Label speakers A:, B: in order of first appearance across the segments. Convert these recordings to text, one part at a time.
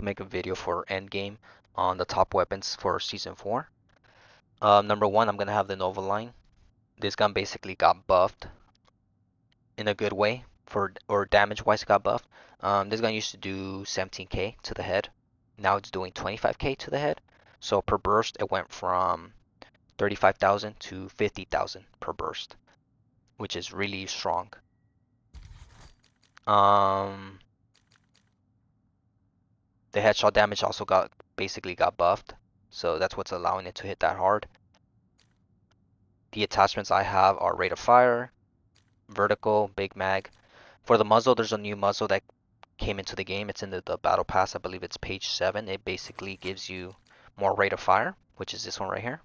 A: to make a video for Endgame on the top weapons for Season 4. Number 1, I'm going to have the Nova line. This gun basically got buffed in a good way, or damage-wise got buffed. This gun used to do 17k to the head. Now it's doing 25k to the head. So per burst, it went from 35,000 to 50,000 per burst, which is really strong. The headshot damage also basically got buffed, so that's what's allowing it to hit that hard. The attachments I have are rate of fire, vertical, big mag. For the muzzle, there's a new muzzle that came into the game. It's in the battle pass. I believe it's page 7. It basically gives you more rate of fire, which is this one right here.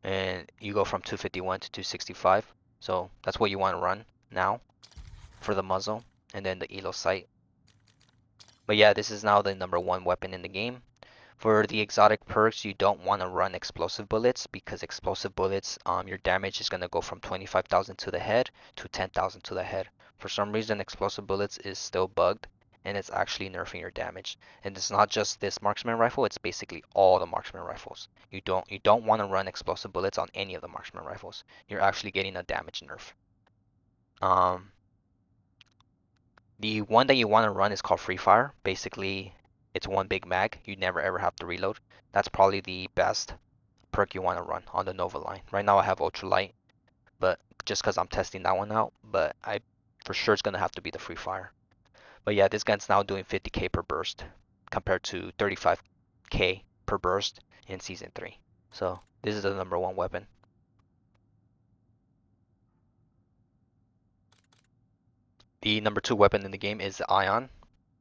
A: And you go from 251 to 265. So that's what you want to run now for the muzzle. And then the elo sight. But yeah, this is now the number 1 weapon in the game. For the exotic perks, you don't want to run explosive bullets because explosive bullets, your damage is going to go from 25,000 to the head to 10,000 to the head. For some reason, explosive bullets is still bugged and it's actually nerfing your damage. And it's not just this marksman rifle, it's basically all the marksman rifles. You don't want to run explosive bullets on any of the marksman rifles. You're actually getting a damage nerf. The one that you want to run is called Free Fire. Basically, it's one big mag. You never ever have to reload. That's probably the best perk you want to run on the Nova line. Right now I have Ultralight, but just because I'm testing that one out, but I for sure it's going to have to be the Free Fire. But yeah, this gun's now doing 50k per burst compared to 35k per burst in Season 3. So this is the number 1 weapon. The number 2 weapon in the game is the Ion.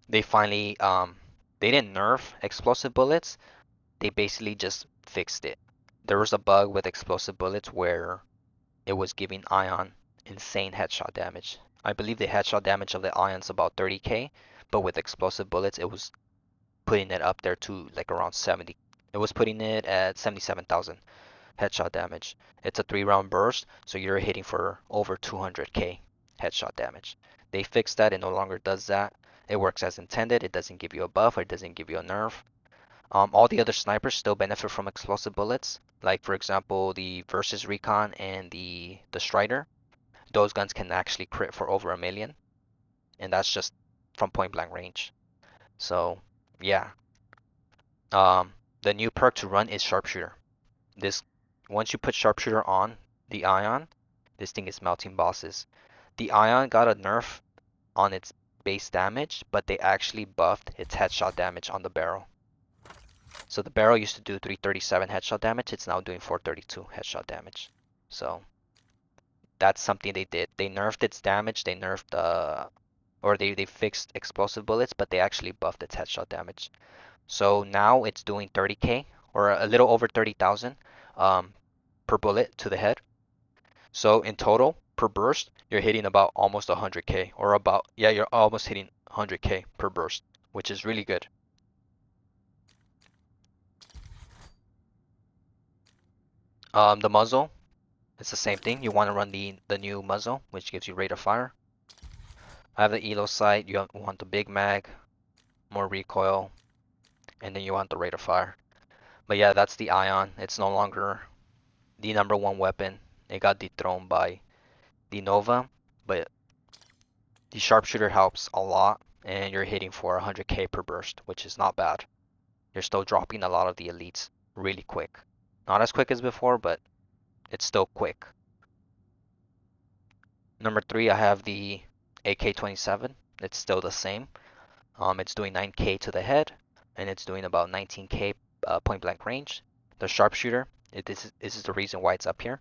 A: They finally, they didn't nerf explosive bullets. They basically just fixed it. There was a bug with explosive bullets where it was giving Ion insane headshot damage. I believe the headshot damage of the Ion's about 30k, but with explosive bullets, it was putting it up there to like around 70. It was putting it at 77,000 headshot damage. It's a 3-round burst, so you're hitting for over 200k headshot damage. They fixed that. It no longer does that. It works as intended. It doesn't give you a buff or it doesn't give you a nerf. All the other snipers still benefit from explosive bullets. Like for example, the Versus Recon and the Strider. Those guns can actually crit for over 1,000,000, and that's just from point blank range. So yeah, the new perk to run is Sharpshooter. This Once you put Sharpshooter on the Ion, this thing is melting bosses. The Ion got a nerf on its base damage, but they actually buffed its headshot damage on the barrel. So the barrel used to do 337 headshot damage. It's now doing 432 headshot damage. So that's something they did. They nerfed its damage. They nerfed or they fixed explosive bullets, but they actually buffed its headshot damage. So now it's doing 30k or a little over 30,000 per bullet to the head. So in total per burst, you're hitting about almost 100k or about, yeah, you're almost hitting 100k per burst, which is really good. The muzzle, it's the same thing. You want to run the new muzzle, which gives you rate of fire. I have the elo sight. You want the big mag, more recoil, and then you want the rate of fire. But yeah, that's the Ion. It's no longer the number 1 weapon. It got dethroned by the Nova, but the sharpshooter helps a lot, and you're hitting for 100k per burst, which is not bad. You're still dropping a lot of the elites really quick. Not as quick as before, but it's still quick. Number 3, I have the AK-27. It's still the same. It's doing 9k to the head, and it's doing about 19k point blank range. The sharpshooter, this is the reason why it's up here.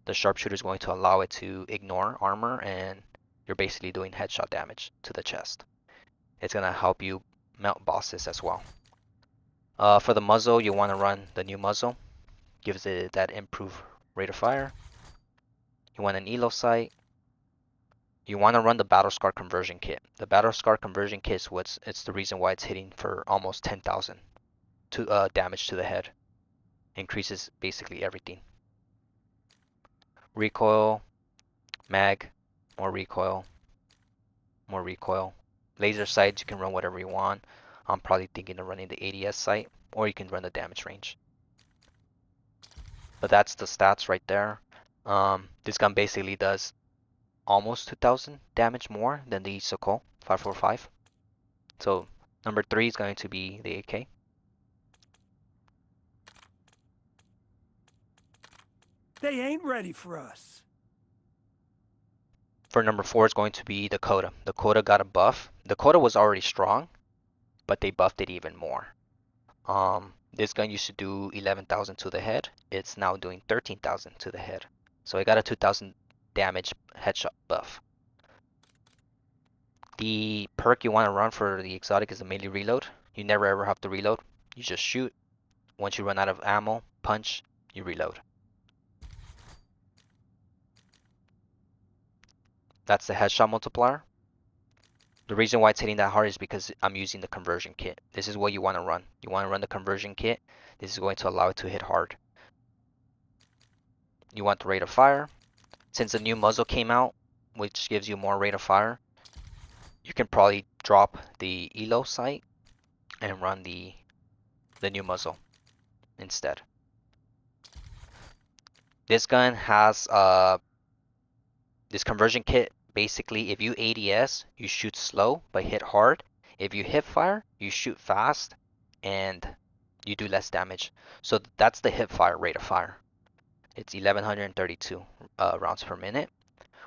A: The sharpshooter is going to allow it to ignore armor, and you're basically doing headshot damage to the chest. It's going to help you melt bosses as well. For the muzzle, you want to run the new muzzle. Gives it that improved rate of fire. You want an elo sight. You want to run the battle scar conversion kit. The battle scar conversion kit is it's the reason why it's hitting for almost 10,000 to damage to the head. Increases basically everything. Recoil, mag, more recoil, more recoil. Laser sights, you can run whatever you want. I'm probably thinking of running the ADS sight, or you can run the damage range. But that's the stats right there. This gun basically does almost 2000 damage more than the Sokol 545. So number 3 is going to be the AK.
B: They ain't ready for us.
A: For number 4 is going to be the Kota. The Kota got a buff. The Kota was already strong, but they buffed it even more. This gun used to do 11,000 to the head. It's now doing 13,000 to the head. So it got a 2,000 damage headshot buff. The perk you want to run for the exotic is a melee reload. You never ever have to reload. You just shoot. Once you run out of ammo, punch, you reload. That's the headshot multiplier. The reason why it's hitting that hard is because I'm using the conversion kit. This is what you want to run. You want to run the conversion kit. This is going to allow it to hit hard. You want the rate of fire. Since the new muzzle came out, which gives you more rate of fire, you can probably drop the elo sight and run the new muzzle instead. This gun has this conversion kit. Basically, if you ADS, you shoot slow but hit hard. If you hip fire, you shoot fast and you do less damage. So that's the hip fire rate of fire. It's 1132 rounds per minute.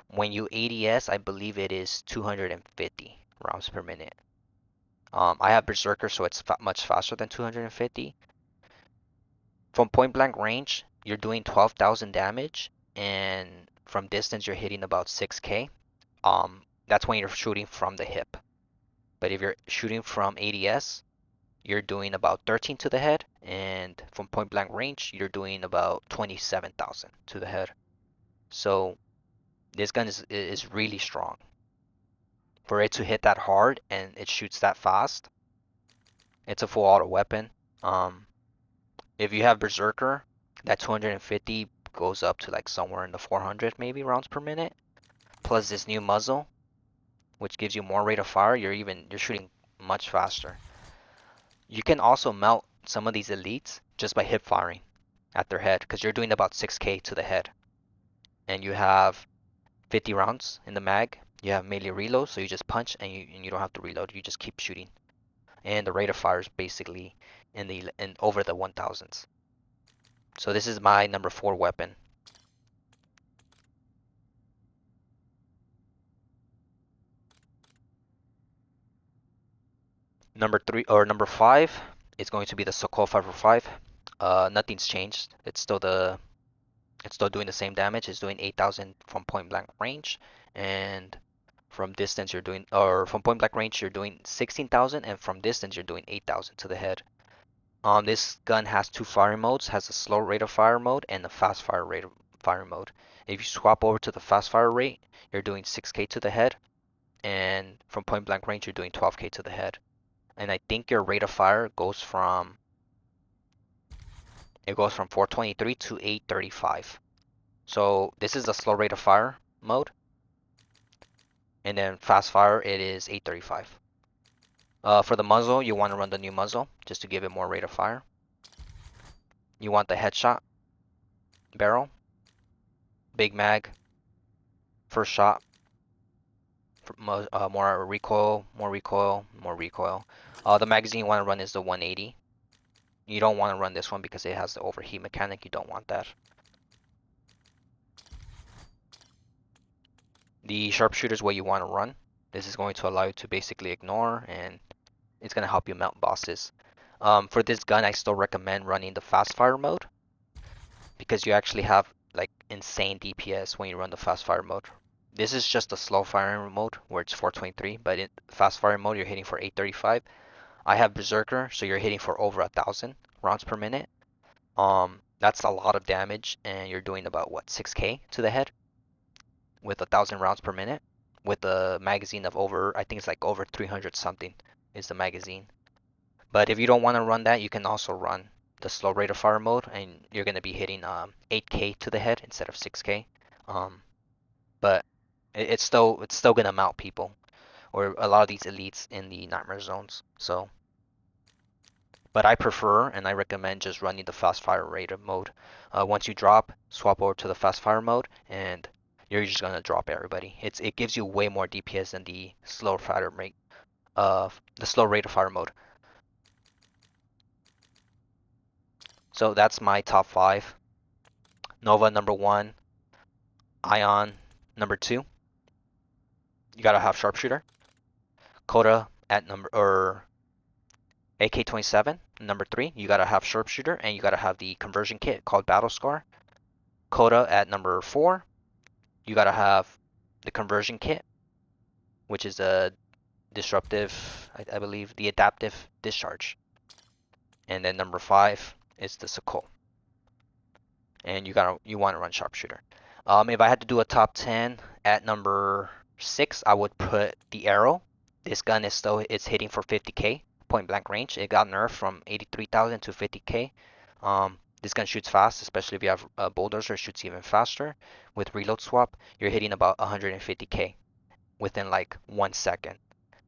A: When you ADS, I believe it is 250 rounds per minute. I have Berserker, so it's much faster than 250. From point blank range, you're doing 12,000 damage, and from distance, you're hitting about 6k. That's when you're shooting from the hip. But if you're shooting from ADS, you're doing about 13 to the head, and from point blank range, you're doing about 27,000 to the head. So this gun is really strong. For it to hit that hard and it shoots that fast, it's a full auto weapon. Um, if you have Berserker, that 250 goes up to like somewhere in the 400 maybe rounds per minute. Plus this new muzzle, which gives you more rate of fire, you're shooting much faster. You can also melt some of these elites just by hip firing at their head, because you're doing about 6k to the head. And you have 50 rounds in the mag. You have melee reload, so you just punch and you don't have to reload. You just keep shooting. And the rate of fire is basically in over the 1000s. So this is my number 4 weapon. Number 3 or number 5 is going to be the Sokol 545. Nothing's changed. It's still doing the same damage. It's doing 8,000 from point blank range, and from distance you're doing, or from point blank range you're doing 16,000, and from distance you're doing 8,000 to the head. This gun has 2 firing modes. Has a slow rate of fire mode and a fast fire rate of fire mode. If you swap over to the fast fire rate, you're doing 6k to the head, and from point blank range you're doing 12k to the head. And I think your rate of fire goes from 423 to 835. So this is the slow rate of fire mode, and then fast fire it is 835. For the muzzle, you want to run the new muzzle just to give it more rate of fire. You want the headshot barrel, big mag, first shot, more recoil, more recoil, more recoil. The magazine you want to run is the 180. You don't want to run this one because it has the overheat mechanic. You don't want that. The sharpshooter is what you want to run. This is going to allow you to basically ignore, and it's going to help you melt bosses. For this gun, I still recommend running the fast fire mode because you actually have like insane DPS when you run the fast fire mode. This is just a slow firing mode where it's 423, but in fast fire mode you're hitting for 835. I have Berserker, so you're hitting for over 1,000 rounds per minute. That's a lot of damage, and you're doing about what 6k to the head with 1,000 rounds per minute. With a magazine of over, I think it's like over 300 something is the magazine. But if you don't want to run that, you can also run the slow rate of fire mode, and you're going to be hitting 8k to the head instead of 6k. But it's still going to mount people or a lot of these elites in the nightmare zones. So But I prefer and I recommend just running the fast fire rated mode. Once you drop, swap over to the fast fire mode, and you're just gonna drop everybody. It gives you way more DPS than the slow rate of fire mode. So that's my top five. Nova number one, Ion number two. You gotta have sharpshooter. Kota at number or AK-27 number three. You gotta have sharpshooter and you gotta have the conversion kit called Battle Scar. Kota at number four. You gotta have the conversion kit, which is a disruptive, I believe, the adaptive discharge. And then number five is the Sokol. And you want to run sharpshooter. If I had to do a top 10 at number six, I would put the arrow. This gun is still it's hitting for 50k point blank range. It got nerfed from 83,000 to 50k. This gun shoots fast, especially if you have bulldozer. It shoots even faster. With reload swap, you're hitting about 150k within like 1 second.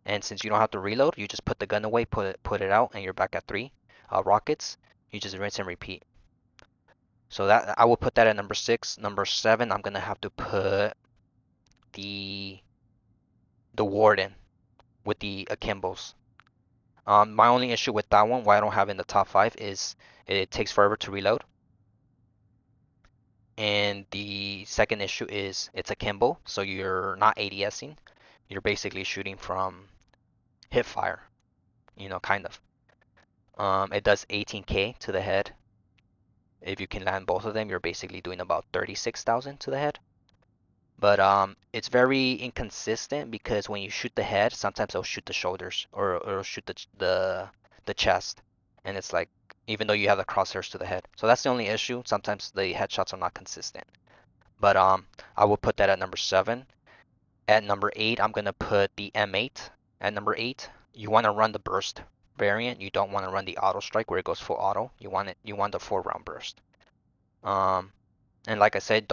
A: And since you don't have to reload, you just put the gun away, put it out, and you're back at three rockets. You just rinse and repeat. So that I will put that at number six. Number seven, I'm gonna have to put the the warden with the akimbos. My only issue with that one, why I don't have it in the top five, is it takes forever to reload. And the second issue is it's akimbo, so you're not ADSing. You're basically shooting from hip fire, kind of. It does 18k to the head. If you can land both of them, you're basically doing about 36,000 to the head. But it's very inconsistent because when you shoot the head, sometimes it'll shoot the shoulders or it'll shoot the chest, and it's like even though you have the crosshairs to the head. So that's the only issue. Sometimes the headshots are not consistent. But I will put that at number seven. At number eight, I'm gonna put the M8. At number eight, you want to run the burst variant. You don't want to run the auto strike where it goes full auto. You want the 4 round burst. Um, and like I said,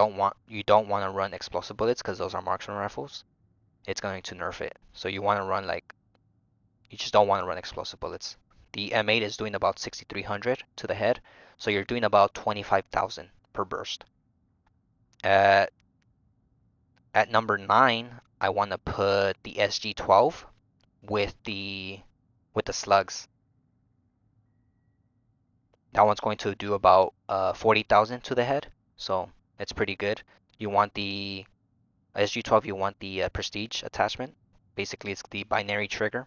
A: you don't want to run explosive bullets because those are marksman rifles. It's going to nerf it. So you just don't want to run explosive bullets. The M8 is doing about 6,300 to the head, so you're doing about 25,000 per burst. At at number nine, I want to put the SG12 with the slugs. That one's going to do about 40,000 to the head, so it's pretty good. You want the SG12, you want the prestige attachment. Basically, it's the binary trigger.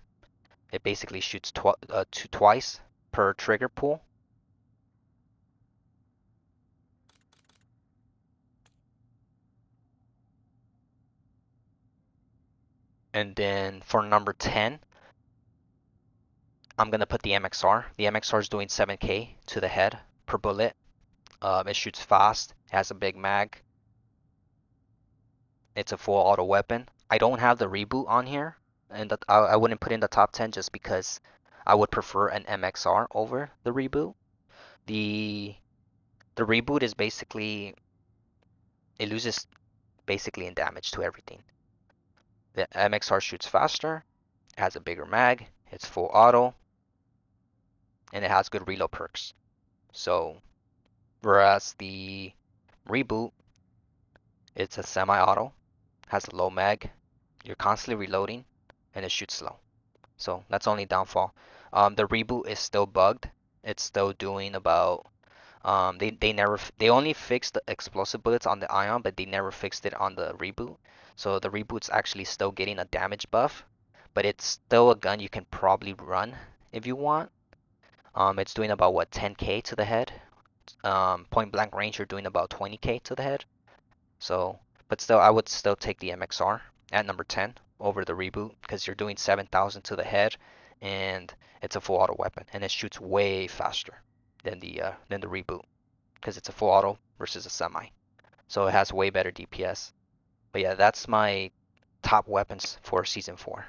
A: It basically shoots twice per trigger pull. And then for number 10, I'm gonna put the MXR. The MXR is doing 7k to the head per bullet. It shoots fast, has a big mag. It's a full auto weapon. I don't have the reboot on here, and I wouldn't put in the top 10 just because I would prefer an MXR over the reboot. The the reboot is basically it loses basically in damage to everything. The MXR shoots faster, it has a bigger mag, it's full auto, and it has good reload perks. So whereas the reboot, it's a semi-auto, has a low mag, you're constantly reloading, and it shoots slow. So that's only downfall. The reboot is still bugged. It's still doing about they only fixed the explosive bullets on the Ion, but they never fixed it on the reboot. So the reboot's actually still getting a damage buff, but it's still a gun you can probably run if you want. It's doing about what 10k to the head. Point blank range, you're doing about 20k to the head. So, but still, I would still take the MXR at number 10 over the reboot because you're doing 7,000 to the head, and it's a full auto weapon, and it shoots way faster than the reboot because it's a full auto versus a semi. So it has way better DPS. But yeah, that's my top weapons for season 4.